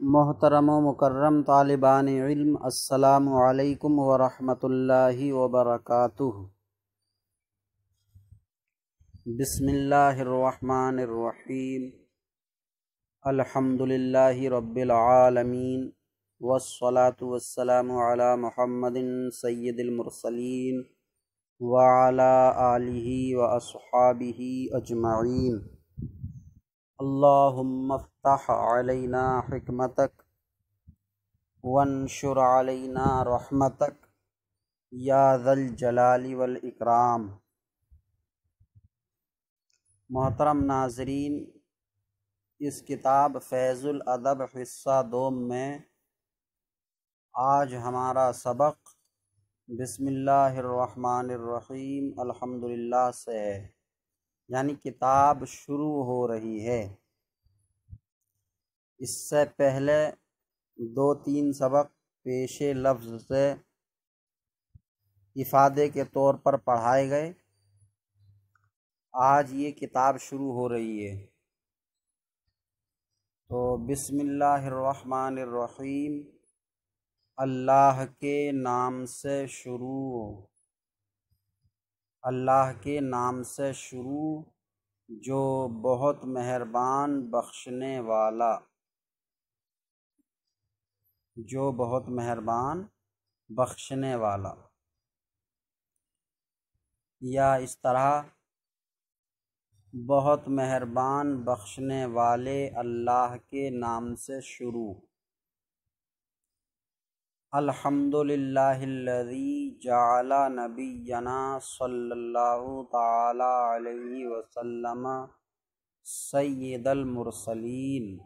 محترم و مکرم طالبان علم، السلام علیکم ورحمۃ اللہ وبرکاتہ۔ بسم اللہ الرحمن الرحیم، الحمد للہ رب العالمین، والصلاة والسلام علی محمد سید المرسلین وعلی آلہ واصحابہ اجمعین۔ اللہم افتح علینا حکمتک وانشر علینا رحمتک یا ذا الجلال والاکرام۔ محترم ناظرین، اس کتاب فیض الادب حصہ دوم میں آج ہمارا سبق بسم اللہ الرحمن الرحیم الحمدللہ سے ہے، یعنی کتاب شروع ہو رہی ہے۔ اس سے پہلے 2-3 سبق پیش لفظ سے افادے کے طور پر پڑھائے گئے۔ آج یہ کتاب شروع ہو رہی ہے، تو بسم اللہ الرحمن الرحیم، اللہ کے نام سے شروع، اللہ کے نام سے شروع جو بہت مہربان بخشنے والا، جو بہت مہربان بخشنے والا، یا اس طرح بہت مہربان بخشنے والے اللہ کے نام سے شروع۔ الحمد للہ الذی جعل نبینا صلی اللہ تعالی علیہ وسلم سید المرسلین۔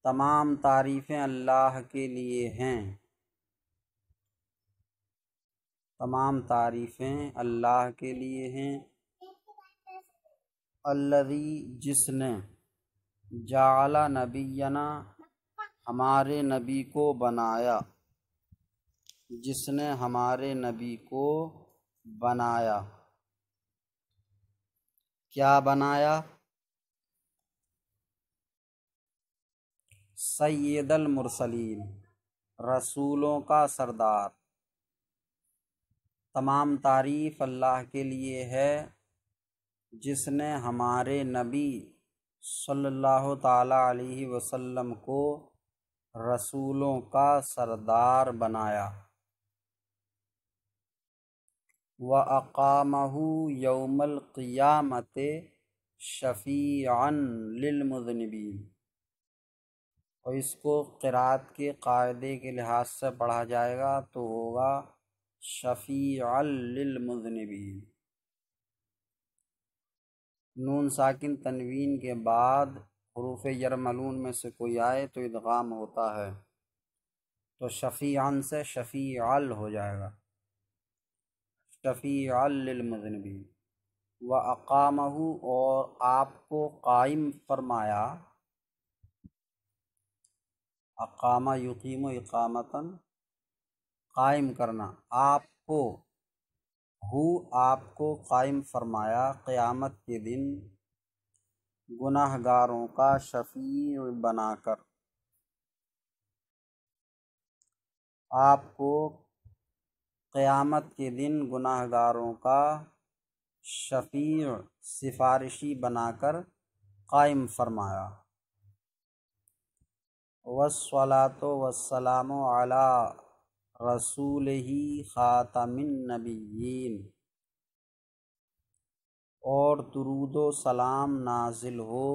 تمام تعریفیں اللہ کے لیے ہیں، تمام تعریفیں اللہ کے لیے ہیں۔ الذی، جس نے، جعل نبینا، ہمارے نبی کو بنایا، جس نے ہمارے نبی کو بنایا۔ کیا بنایا؟ سید المرسلین، رسولوں کا سردار۔ تمام تعریف اللہ کے لیے ہے جس نے ہمارے نبی صلی اللہ تعالیٰ علیہ وسلم کو رسولوں کا سردار بنایا۔ وَأَقَامَهُ يَوْمَ الْقِيَامَةِ شَفِيعًا لِلْمُذْنِبِينَ، اور اس کو قرأت کے قاعدے کے لحاظ سے پڑھا جائے گا تو ہوگا شفیعًا للمذنبین۔ نون ساکن تنوین کے بعد حروف یرملون میں سے کوئی آئے تو ادغام ہوتا ہے، تو شفیعاً سے شفیعل ہو جائے گا، شفیعا للمذنبین۔ وَأَقَامَهُ، اور آپ کو قائم فرمایا، اقامہ یقیم اقامتاً، قائم کرنا، آپ کو، آپ کو قائم فرمایا قیامت کے دن گناہ گاروں کا شفیع بنا کر، آپ کو قیامت کے دن گناہ گاروں کا شفیع، سفارشی بنا کر قائم فرمایا۔ والصلاۃ والسلام علی رسولہ خاتم النبیین، اور درود و سلام نازل ہو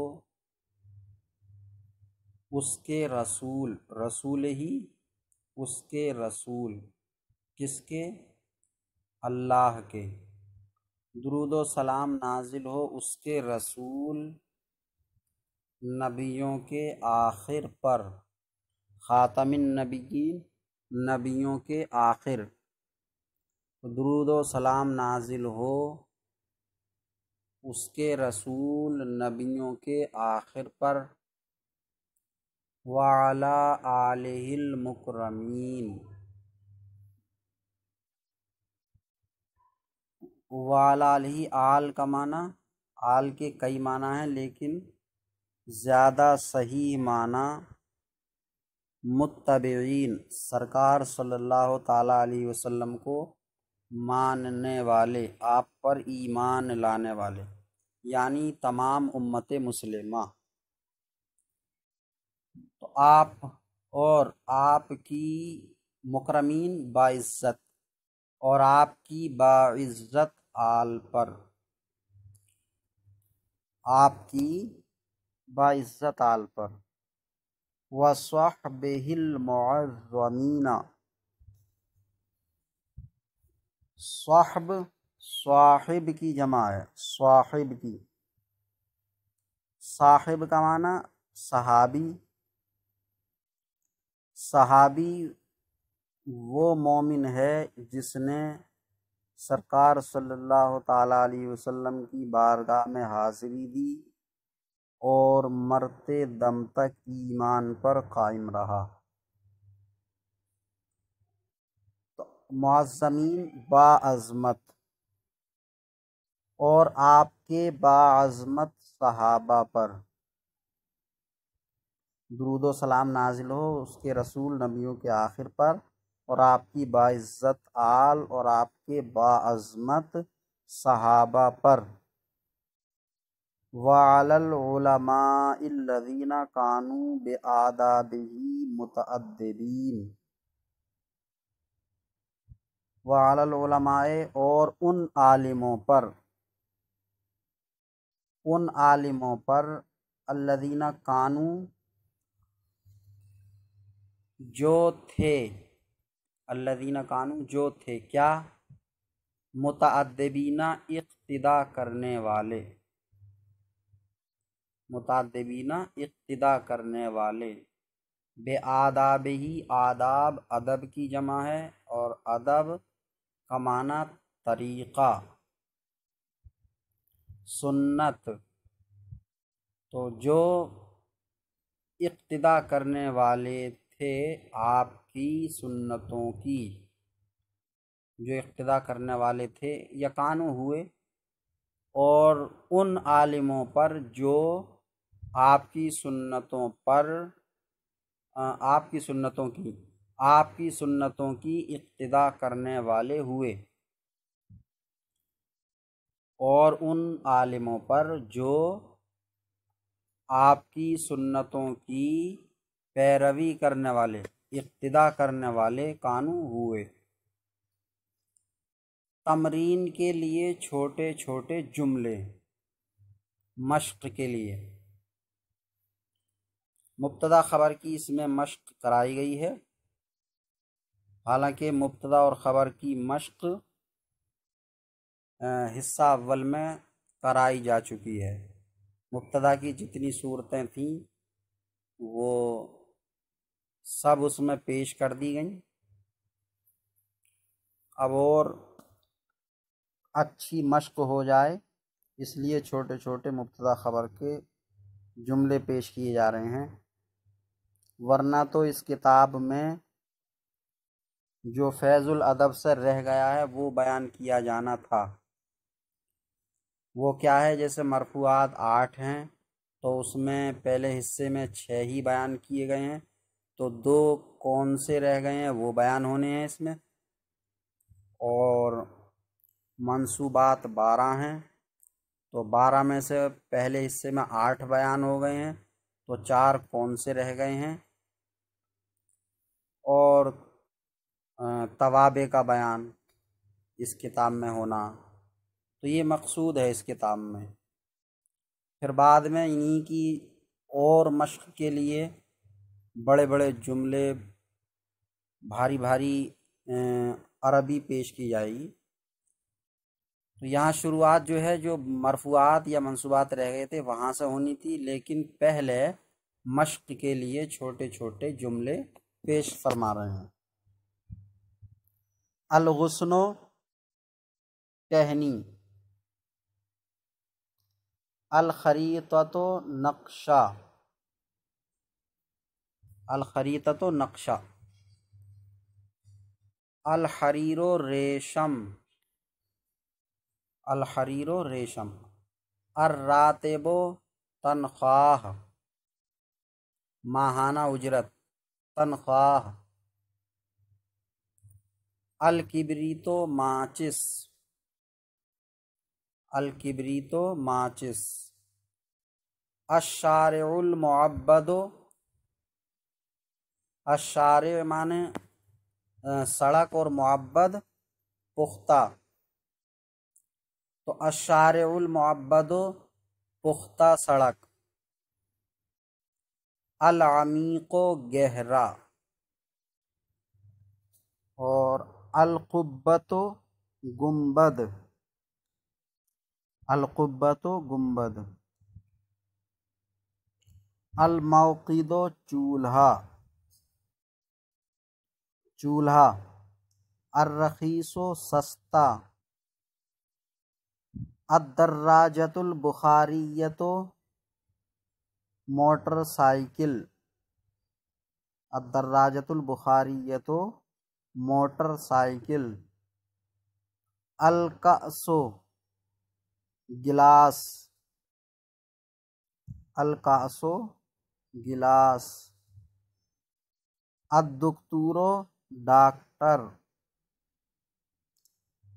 اس کے رسول، رسول ہی، اس کے رسول، کس کے؟ اللہ کے۔ درود و سلام نازل ہو اس کے رسول، نبیوں کے آخر پر، خاتم النبیین، نبیوں کے آخر، درود و سلام نازل ہو اس کے رسول، نبیوں کے آخر پر، وعلی آلہ المکرمین، وعلی آلہ، آل کا معنی، آل کے کئی معنی ہیں لیکن زیادہ صحیح معنی متبعین، سرکار صلی اللہ تعالیٰ علیہ وسلم کو ماننے والے، آپ پر ایمان لانے والے، یعنی تمام امت مسلمہ۔ تو آپ اور آپ کی مکرمین باعزت اور آپ کی باعزت آل پر، آپ کی باعزت آل پر، وصحبہ المعظمین، صحب صاحب کی جمع ہے، صاحب کی، صاحب کا معنی صحابی، صحابی وہ مومن ہے جس نے سرکار صلی اللہ تعالیٰ علیہ وسلم کی بارگاہ میں حاضری دی اور مرتے دم تک ایمان پر قائم رہا۔ تو معظمین باعظمت، اور آپ کے باعظمت صحابہ پر درود و سلام نازل ہو، اس کے رسول نبیوں کے آخر پر، اور آپ کی باعزت آل اور آپ کے باعظمت صحابہ پر، وعلی العلماء الذین کانوا بآدابہ متأدبین، وعلی العلماء اور ان عالموں پر الذین کانوا جو تھے، الذین کانوا جو تھے کیا، متأدبین اقتدا کرنے والے، متأدبین اقتدا کرنے والے، بے آداب ہی، آداب ادب کی جمع ہے، اور ادب کا معنی طریقہ، سنت، تو جو اقتدا کرنے والے تھے آپ کی سنتوں کی، جو اقتدا کرنے والے تھے، یکانو ہوئے، اور ان عالموں پر جو آپ کی سنتوں پر، آپ کی سنتوں کی اقتدا کرنے والے ہوئے، اور ان عالموں پر جو آپ کی سنتوں کی پیروی کرنے والے، اقتدا کرنے والے کانو ہوئے۔ تمرین کے لیے چھوٹے چھوٹے جملے، مشق کے لیے، مبتدا خبر کی اس میں مشق کرائی گئی ہے، حالانکہ مبتدا اور خبر کی مشق حصہ اول میں کرائی جا چکی ہے۔ مبتدا کی جتنی صورتیں تھیں وہ سب اس میں پیش کر دی گئیں، اب اور اچھی مشق ہو جائے اس لیے چھوٹے چھوٹے مبتدا خبر کے جملے پیش کیے جا رہے ہیں، ورنہ تو اس کتاب میں جو فیض الادب سے رہ گیا ہے وہ بیان کیا جانا تھا۔ وہ کیا ہے، جیسے مرفوعات 8 ہیں تو اس میں پہلے حصے میں 6 ہی بیان کیے گئے ہیں، تو 2 کون سے رہ گئے ہیں وہ بیان ہونے ہیں اس میں، اور منصوبات 12 ہیں تو 12 میں سے پہلے حصے میں 8 بیان ہو گئے ہیں تو 4 کون سے رہ گئے ہیں، اور توابع کا بیان اس کتاب میں ہونا، تو یہ مقصود ہے اس کتاب میں۔ پھر بعد میں انہی کی اور مشق کے لیے بڑے بڑے جملے، بھاری بھاری عربی پیش کی جائے گی۔ تو یہاں شروعات جو ہے، جو مرفوعات یا منصوبات رہ گئے تھے وہاں سے ہونی تھی، لیکن پہلے مشق کے لیے چھوٹے چھوٹے جملے پیش فرما رہے ہیں۔ الغصن ٹہنی، الخریطۃ نقشہ، الخریطۃ نقشہ، الحریر ریشم، الحریر ریشم، الراتب تنخواہ، ماہانہ اجرت، تنخواہ۔ الکبریتو ماچس، الکبریتو ماچس۔ الشارع المعبد، الشارع معنی سڑک اور معبد پختہ، تو الشارع المعبد پختہ سڑک۔ العمیق گہرا، اور القبۃ گنبد، القبۃ گنبد۔ الموقد چولہا، چولہا۔ الرخیص سستا۔ الدراجۃ البخاریۃ موٹر سائیکل، الدراجۃ البخاریۃ موٹر سائیکل۔ الکأس گلاس، الکأس گلاس۔ الدکتور ڈاکٹر۔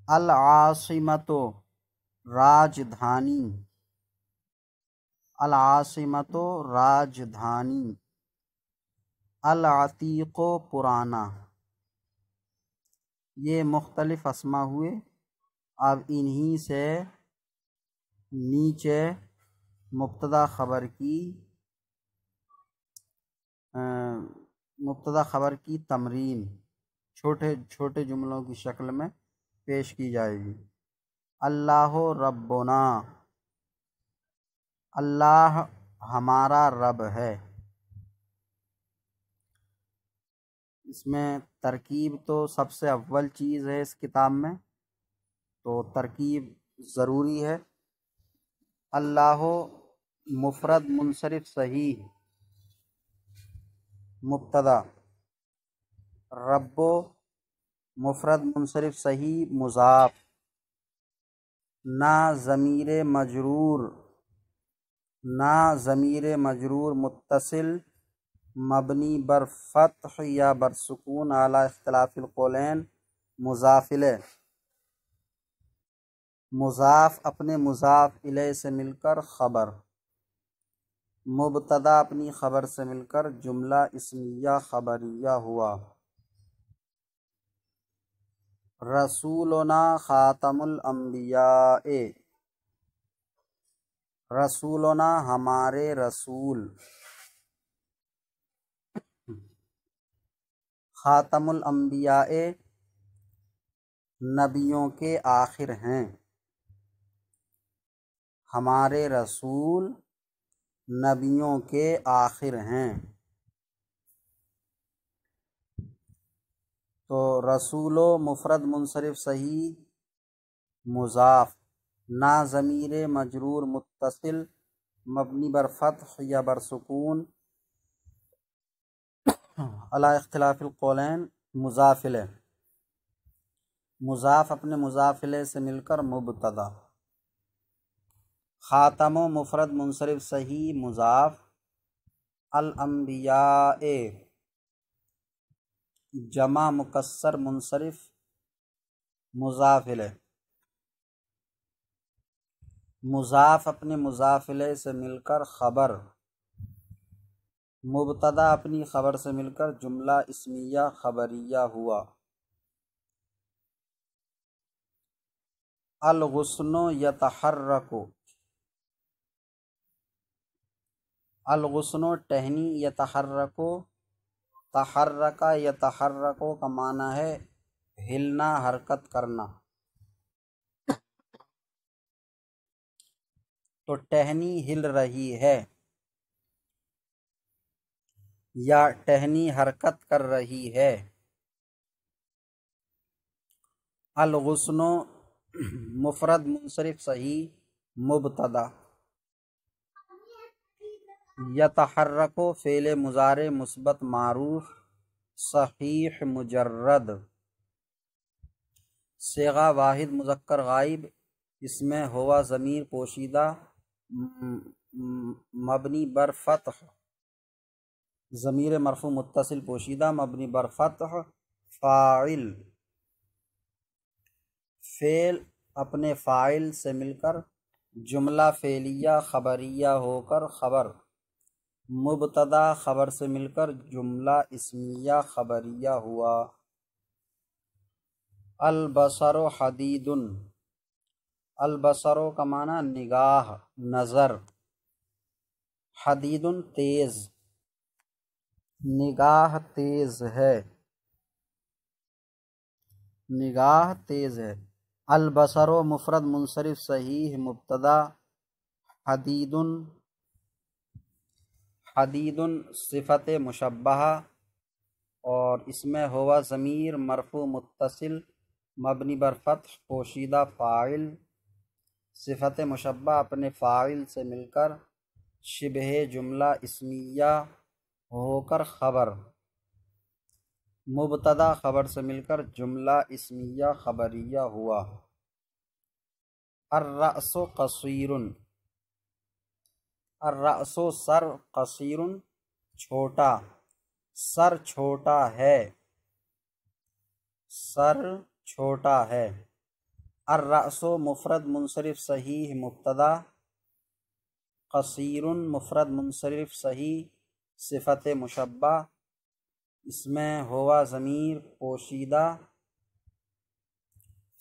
العاصمۃ راجدھانی، العاصمۃ راجدھانی۔ العتیق پرانا۔ یہ مختلف اسما ہوئے، اب انہی سے نیچے مبتدا خبر کی تمرین چھوٹے چھوٹے جملوں کی شکل میں پیش کی جائے گی۔ اللہ ربنا، اللہ ہمارا رب ہے۔ اس میں ترکیب تو سب سے اول چیز ہے اس کتاب میں، تو ترکیب ضروری ہے۔ اللہ مفرد منصرف صحیح مبتدا، رب مفرد منصرف صحیح مضاف، نا ضمیر مجرور، نا ضمیر مجرور متصل مبنی بر فتح یا بر سکون علی اختلاف القولین مضاف الیہ، مضاف اپنے مضاف الیہ سے مل کر خبر، مبتدا اپنی خبر سے مل کر جملہ اسمیہ خبریہ ہوا۔ رسولنا خاتم الانبیاء، رسولنا ہمارے رسول، خاتم الانبیاء نبیوں کے آخر ہیں، ہمارے رسول نبیوں کے آخر ہیں۔ تو رسول مفرد منصرف صحیح مضاف، نا ضمیر مجرور متصل مبنی بر فتح یا بر سکون علی اختلاف القولین مضاف الیہ، مضاف اپنے مضاف الیہ سے مل کر مبتدا۔ خاتم مفرد منصرف صحیح مضاف، الانبیاء جمع مکسر منصرف مضاف الیہ، مضاف اپنے مضاف الیہ سے مل کر خبر، مبتدا اپنی خبر سے مل کر جملہ اسمیہ خبریہ ہوا۔ الغصن یتحرک، الغصن ٹہنی، یتحرک تحرک، یتحرک کا معنی ہے ہلنا حرکت کرنا، تو ٹہنی ہل رہی ہے یا ٹہنی حرکت کر رہی ہے۔ الغصن مفرد منصرف صحیح مبتدا، یتحرک فعل مضارع مثبت معروف صحیح مجرد، صیغہ واحد مذکر غائب، اس میں ہوا ضمیر پوشیدہ مبنی بر فتح ضمیر مرفوع متصل پوشیدہ مبنی بر فتح فاعل، فعل اپنے فاعل سے مل کر جملہ فعلیہ خبریہ ہو کر خبر، مبتدا خبر سے مل کر جملہ اسمیہ خبریہ ہوا۔ البصر حدید، البصر کا معنی نگاہ، نظر، حدید تیز، نگاہ تیز ہے، نگاہ تیز ہے۔ البصر مفرد منصرف صحیح مبتدا، حدید، حدید صفت مشبہہ اور اس میں ہوا ضمیر مرفوع متصل مبنی بر فتح پوشیدہ فاعل، صفت مشبہ اپنے فاعل سے مل کر شبہ جملہ اسمیہ ہو کر خبر، مبتدا خبر سے مل کر جملہ اسمیہ خبریہ ہوا۔ الرأس قصیر، الرأس سر، قصیر چھوٹا، سر چھوٹا ہے، سر چھوٹا ہے۔ الرأس مفرد منصرف صحیح مبتدا، قصیر مفرد منصرف صحیح صفت مشبہ، اس میں ہوا ضمیر پوشیدہ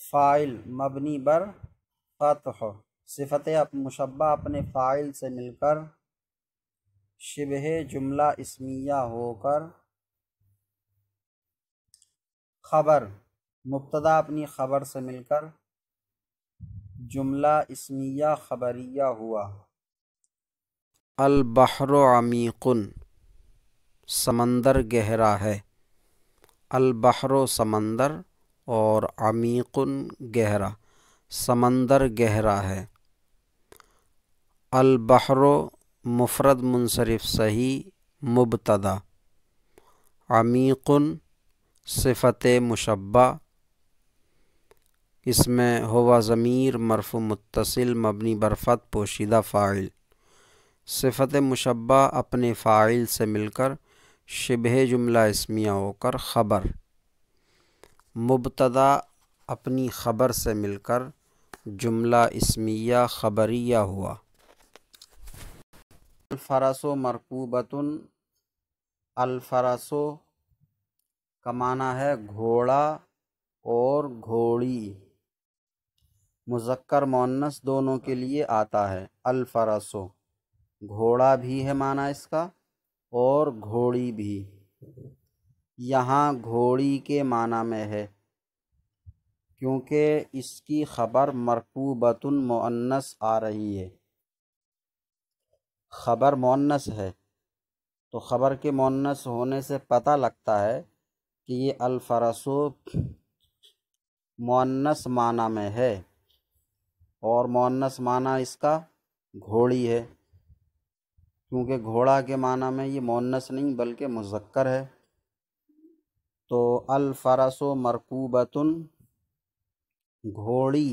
فاعل مبنی بر فتح، صفت مشبہ اپنے فاعل سے مل کر شبہ جملہ اسمیہ ہو کر خبر، مبتدا اپنی خبر سے مل کر جملہ اسمیہ خبریہ ہوا۔ البحر عمیق، سمندر گہرا ہے، البحر سمندر اور عمیق گہرا، سمندر گہرا ہے۔ البحر مفرد منصرف صحیح مبتدا، عمیق صفت مشبہ، اس میں ہوا ضمیر مرفوع متصل مبنی بر فتح پوشیدہ فاعل، صفت مشبہ اپنے فاعل سے مل کر شبہ جملہ اسمیہ ہو کر خبر، مبتدا اپنی خبر سے مل کر جملہ اسمیہ خبریہ ہوا۔ الفرس مرکوبۃ، الفرس کا معنی ہے گھوڑا اور گھوڑی، مذکر مؤنث دونوں کے لیے آتا ہے۔ الفرس گھوڑا بھی ہے معنی اس کا اور گھوڑی بھی، یہاں گھوڑی کے معنی میں ہے کیونکہ اس کی خبر مرکوبۃ مؤنث آ رہی ہے، خبر مؤنث ہے تو خبر کے مؤنث ہونے سے پتہ لگتا ہے کہ یہ الفرس مؤنث معنی میں ہے، اور مؤنث معنی اس کا گھوڑی ہے، کیونکہ گھوڑا کے معنی میں یہ مؤنث نہیں بلکہ مذکر ہے۔ تو الفرس مرکوبۃ گھوڑی،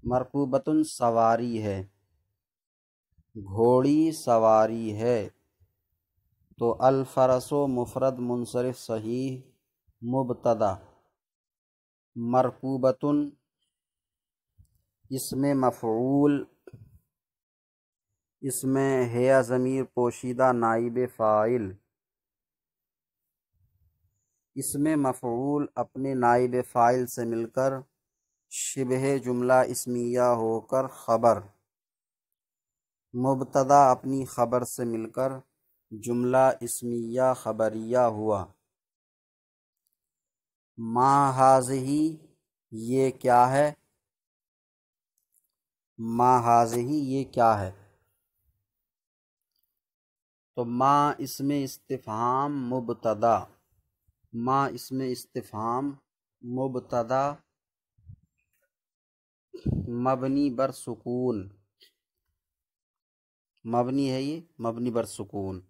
مرکوبۃ سواری ہے، گھوڑی سواری ہے، تو الفرس مفرد منصرف صحیح مبتدا، مرکوبۃ اسم مفعول، اس میں ہے ضمیر پوشیدہ نائب فاعل، اسم مفعول اپنے نائب فاعل سے مل کر شبہ جملہ اسمیہ ہو کر خبر، مبتدا اپنی خبر سے مل کر جملہ اسمیہ خبریہ ہوا۔ ما ہذہ یہ کیا ہے، ما ہذہ یہ کیا ہے، تو ما اسم استفہام مبتدا، ما اسم استفہام مبتدا مبنی بر سکون، مبنی ہے یہ مبنی بر سکون۔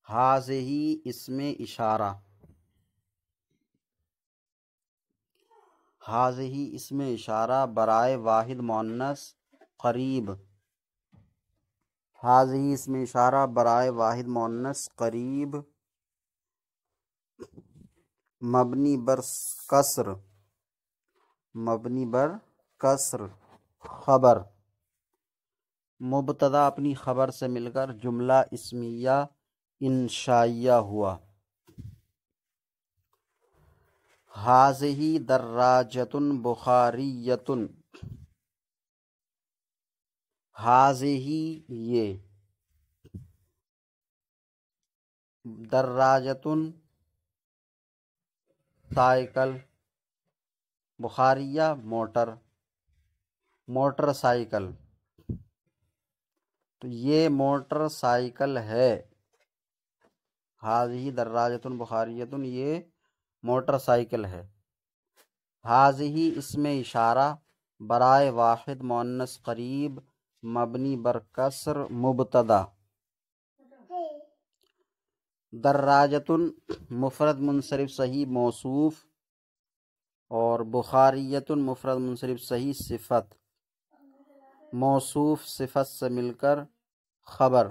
ہذہ اسم اشارہ، ہذہ اسم اشارہ برائے واحد مؤنث قریب، حاضی اس میں اشارہ برائے واحد مؤنث قریب مبنی بر کسر خبر مبتدا اپنی خبر سے مل کر جملہ اسمیہ انشائیہ ہوا۔ ہذہ دراجۃ بخاریۃ، ہذہ یہ، دراجۃ سائیکل، بخاریہ موٹر سائیکل، تو یہ موٹر سائیکل ہے۔ ہذہ دراجۃ بخاریۃ، یہ موٹر سائیکل ہے۔ ہذہ اس میں اشارہ برائے واحد مؤنث قریب مبنی بر کسر مبتدا، دراجۃ مفرد منصرف صحیح موصوف، اور بخاریۃ مفرد منصرف صحیح صفت، موصوف صفت سے مل کر خبر،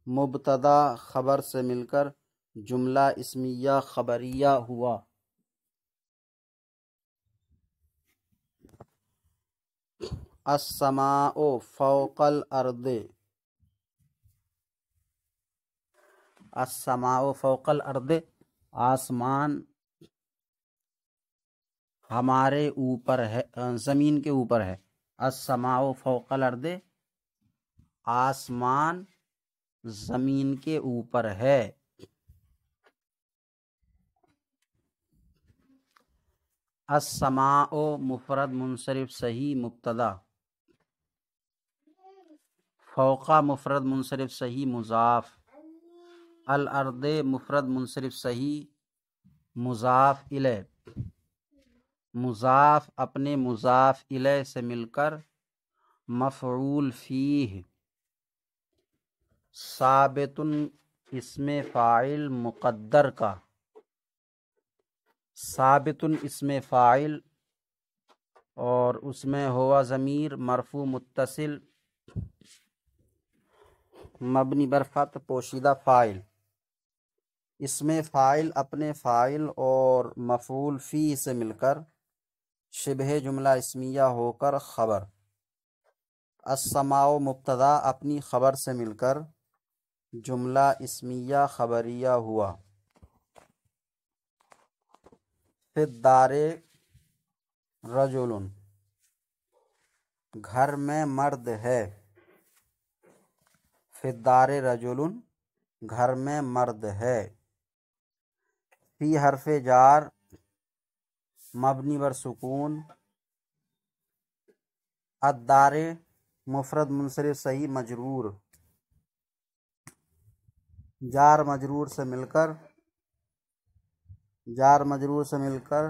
مبتدا خبر سے مل کر جملہ اسمیہ خبریہ ہوا۔ السماء فوق الارض، السماء فوق الارض، آسمان ہمارے اوپر ہے، زمین کے اوپر ہے۔ السماء فوق الارض، آسمان زمین کے اوپر ہے۔ السماء مفرد منصرف صحیح مبتدا، فوق مفرد منصرف صحیح مضاف، الارض مفرد منصرف صحیح مضاف الیہ، مضاف اپنے مضاف الیہ سے مل کر مفعول فیہ، ثابت اسم فاعل مقدر کا، ثابت اسم فاعل اور اس میں ہوا ضمیر مرفوع متصل مبنی بر فتح پوشیدہ فاعل، اسم فاعل اپنے فاعل اور مفعول فیہ سے مل کر شبہ جملہ اسمیہ ہو کر خبر، السماء مبتدا اپنی خبر سے مل کر جملہ اسمیہ خبریہ ہوا۔ فی الدار رجل، گھر میں مرد ہے۔ فی الدار رجل، گھر میں مرد ہے۔ فی حرف جار مبنی بر سکون، الدار مفرد منصرف صحیح مجرور، جار مجرور سے مل کر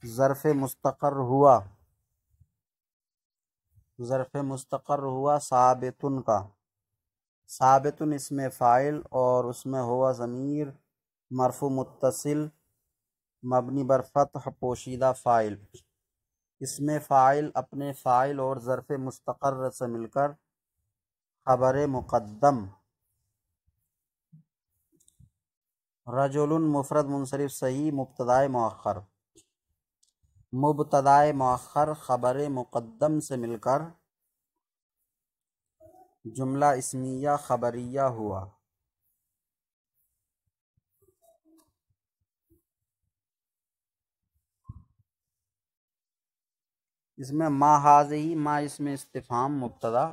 ظرف مستقر ہوا ثابتن کا، ثابتن اسم فاعل اور اس میں ہوا ضمیر مرفوع متصل مبنی بر فتح پوشیدہ فاعل، اسم فاعل اپنے فاعل اور ظرف مستقر سے مل کر خبر مقدم، رجل مفرد منصرف صحیح مبتدائے مؤخر خبر مقدم سے مل کر جملہ اسمیہ خبریہ ہوا۔ اس میں ما ہذہ، ما اس میں استفہام مبتدا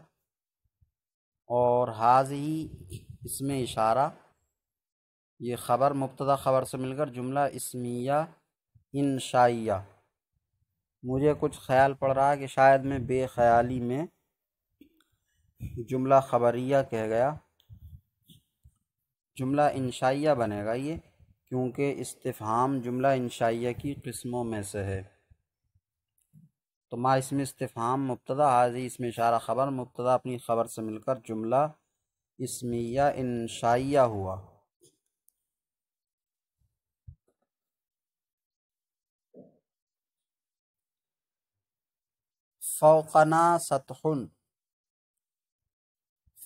اور ہذہ اس میں اشارہ، یہ خبر مبتدا خبر سے مل کر جملہ اسمیہ انشائیہ۔ مجھے کچھ خیال پڑ رہا ہے کہ شاید میں بے خیالی میں جملہ خبریہ کہہ گیا، جملہ انشائیہ بنے گا یہ، کیونکہ استفہام جملہ انشائیہ کی قسموں میں سے ہے۔ تو ما اس میں استفہام مبتدا، ہذہ اس میں اشارہ خبر، مبتدا اپنی خبر سے مل کر جملہ اسمیہ انشائیہ ہوا۔ فوقنا سطح،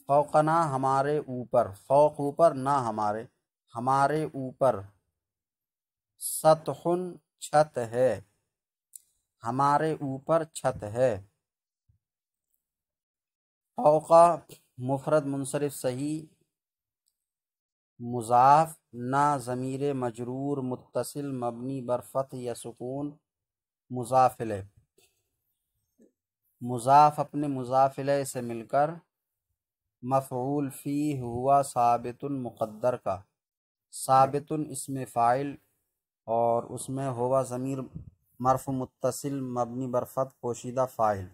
فوقنا ہمارے اوپر، فوق اوپر نہ ہمارے، ہمارے اوپر، سطح چھت ہے، ہمارے اوپر چھت ہے۔ فوقا مفرد منصرف صحیح مضاف نہ ضمیر مجرور متصل مبنی بر فتح یا سکون مضاف الیہ، مضاف اپنے مضاف الیہ سے مل کر مفعول فیہ ہوا ثابت مقدر کا، ثابت اسم فاعل اور اس میں ہوا ضمیر مرفوع متصل مبنی بر فتح پوشیدہ فاعل،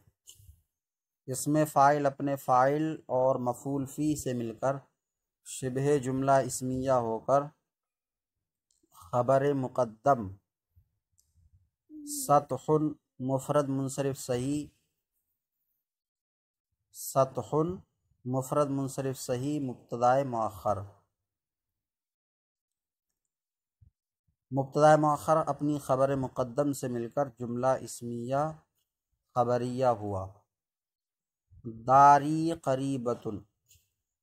اسم فاعل اپنے فاعل اور مفعول فی سے مل کر شبہ جملہ اسمیہ ہو کر خبر مقدم سطح مفرد منصرف صحیح، سطح مفرد منصرف صحیح مبتدائے مؤخر، مبتدائے مؤخر اپنی خبر مقدم سے مل کر جملہ اسمیہ خبریہ ہوا۔ داری قریبۃ،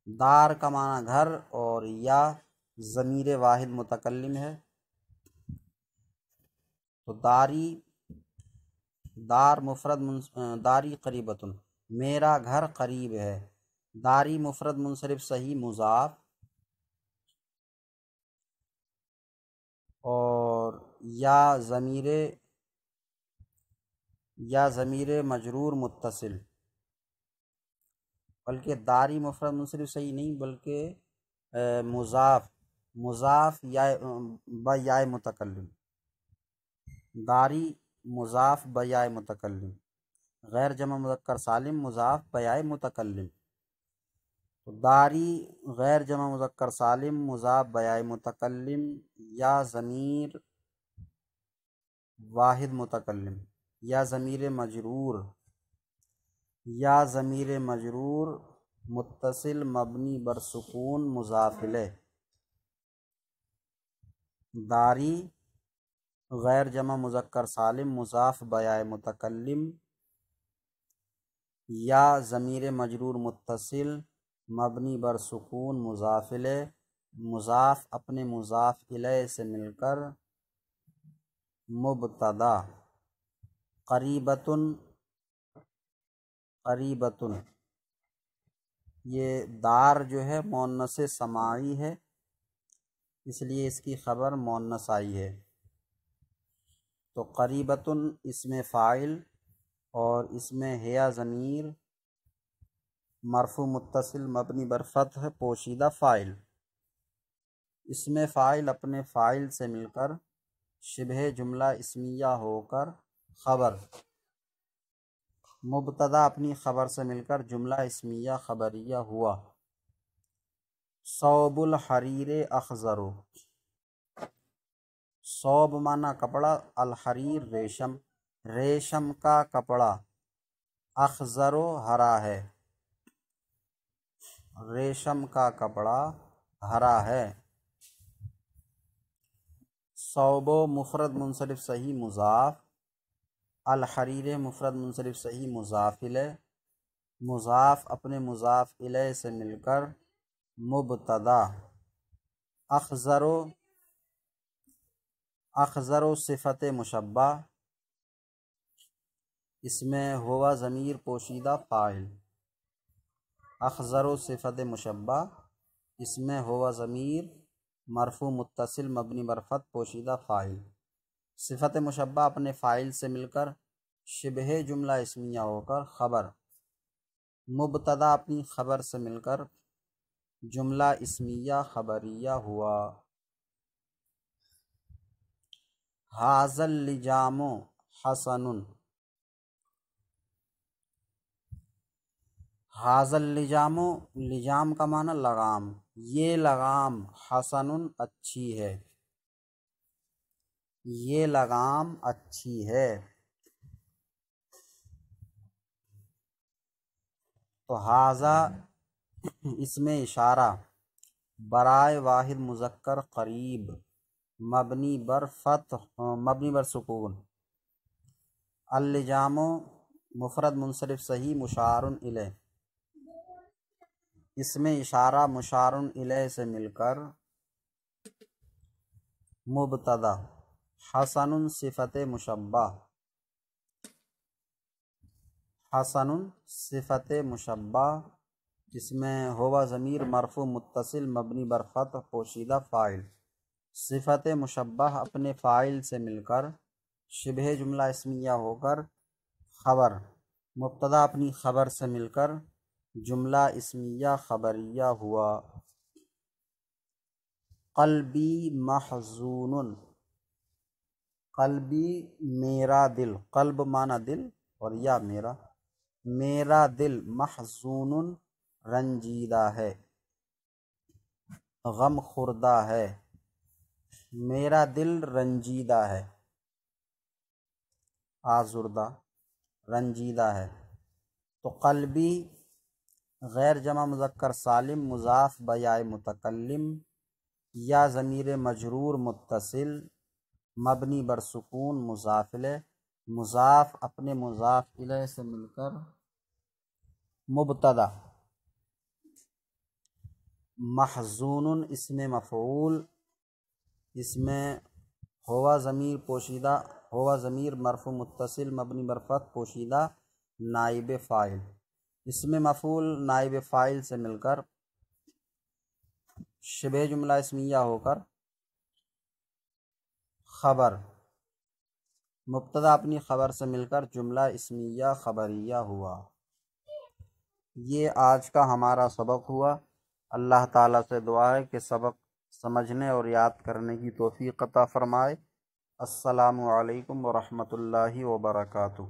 دار کا معنی گھر اور یا ضمیر واحد متکلم ہے، تو داری، دار مفرد داری قریبۃ میرا گھر قریب ہے، داری مفرد منصرف صحیح مضاف اور یا ضمیر مجرور متصل، بلکہ داری مفرد منصرف صحیح نہیں بلکہ مضاف یا متکلم، داری مضاف یا متکلم، غیر جمع مذکر سالم مضاف یا متکلم، تو داری غیر جمع مذکر سالم مضاف یا متکلم یا ضمیر واحد متکلم یا ضمیر مجرور متصل مبنی بر سکون مضاف الیہ، داری غیر جمع مذکر سالم مضاف یا متکلم یا ضمیر مجرور متصل مبنی بر سکون مضاف الیہ، مضاف اپنے مضاف الیہ سے مل کر مبتدا قریبۃ، قریبۃ یہ دار جو ہے مؤنث سماعی ہے اس لیے اس کی خبر مؤنث آئی ہے، تو قریبۃ اسم فاعل اور اس میں ہے ضمیر مرفوع متصل مبنی بر فتح پوشیدہ فاعل، اس میں فاعل اپنے فاعل سے مل کر شبہ جملہ اسمیہ ہو کر خبر، مبتدا اپنی خبر سے مل کر جملہ اسمیہ خبریہ ہوا۔ ثوب الحریر اخضر، ثوب معنی کپڑا، الحریر ریشم، ریشم کا کپڑا، اخضر ہرا ہے، ریشم کا کپڑا ہرا ہے۔ ثوب مفرد منصرف صحیح مضاف، الحریر مفرد منصرف صحیح مضاف الیہ، مضاف اپنے مضاف الیہ سے مل کر مبتدا، اخضر صفت مشبہ، اس میں ہوا ضمیر پوشیدہ فاعل، اخضر صفت مشبہ اس میں ہوا ضمیر مرفوع متصل مبنی بر فتح پوشیدہ فاعل، صفت مشبہ اپنے فاعل سے مل کر شبہ جملہ اسمیہ ہو کر خبر، مبتدا اپنی خبر سے مل کر جملہ اسمیہ خبریہ ہوا۔ ھذا اللجام حسن، ھذا اللجام، لجام کا معنی لگام، یہ لگام حسن اچھی ہے، یہ لگام اچھی ہے، تو ھذا اس میں اشارہ برائے واحد مذکر قریب مبنی بر سکون، اللجام مفرد منصرف صحیح مشار الیہ، اس میں اشارہ مشارن الیہ سے مل کر مبتدا حسن صفت مشبہ، حسن صفت مشبہ، اس میں ہوا ضمیر مرفوع متصل مبنی بر فتح پوشیدہ فاعل، صفت مشبہ اپنے فاعل سے مل کر شبہ جملہ اسمیہ ہو کر خبر، مبتدا اپنی خبر سے مل کر جملہ اسمیہ خبریہ ہوا۔ قلبی محزون، قلبی میرا دل، قلب معنی دل اور یا میرا، میرا دل محزون رنجیدہ ہے، غم خوردہ ہے، میرا دل رنجیدہ ہے، آزردہ رنجیدہ ہے۔ تو قلبی غیر جمع مذکر سالم مضاف بیائے متکلم یا ضمیر مجرور متصل مبنی بر سکون مضاف الیہ، مضاف اپنے مضاف الیہ سے مل کر مبتدا محزون اسم مفعول، اس میں ہوا ضمیر پوشیدہ، ہوا ضمیر مرفوع متصل مبنی بر فتح پوشیدہ نائب فاعل، اسم مفعول نائب فاعل سے مل کر شبہ جملہ اسمیہ ہو کر خبر، مبتدا اپنی خبر سے مل کر جملہ اسمیہ خبریہ ہوا۔ یہ آج کا ہمارا سبق ہوا۔ اللہ تعالیٰ سے دعا ہے کہ سبق سمجھنے اور یاد کرنے کی توفیق عطا فرمائے۔ السلام علیکم ورحمۃ اللہ وبرکاتہ۔